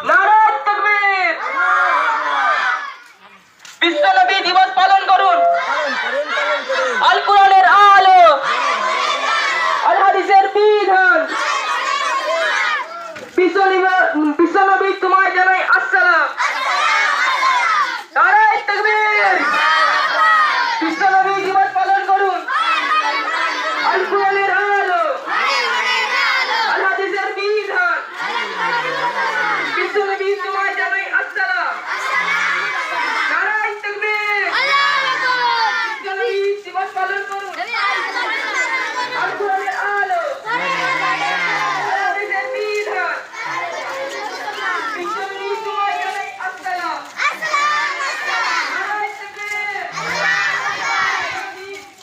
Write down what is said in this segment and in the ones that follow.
নারায়ে তাকবীর। বিশ্বনবী দিবস পালন করুন। আল কোরআনের আলো, আল হাদিসের বিধান। বিশ্বনবী তোমায় জানাই আসসালাম। নারায়ে তাকবীর। বিশ্বনবী দিবস পালন করুন। আল কোরআনের আলো, আল হাদিসের বিধান। বিশ্বনবী তোমায় জানাই আসসালাম। নারায়ে তাকবীর। বিশ্বনবী দিবস পালন করুন। আল কোরআনের আলো, আল হাদিসের বিধান। বিশ্বনবী তোমায় জানাই আসসালাম। নারায়ে তাকবীর।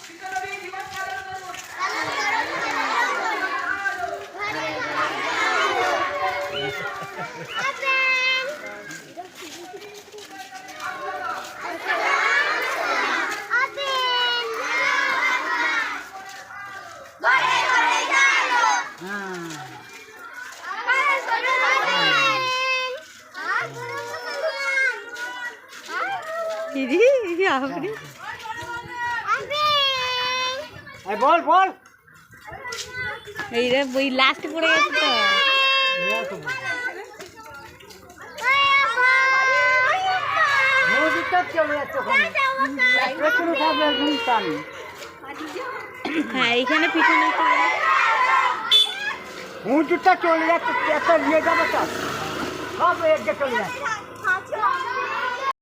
বিশ্বনবী দিবস পালন করুন। বল বল এই রে বই লাস্ট পড়ে গেছে তো হ্যাঁ এইখানে পিছনে হুঁচুটা চলে যাচ্ছে একটা নিয়ে যাবে তো সব চলে যাচ্ছে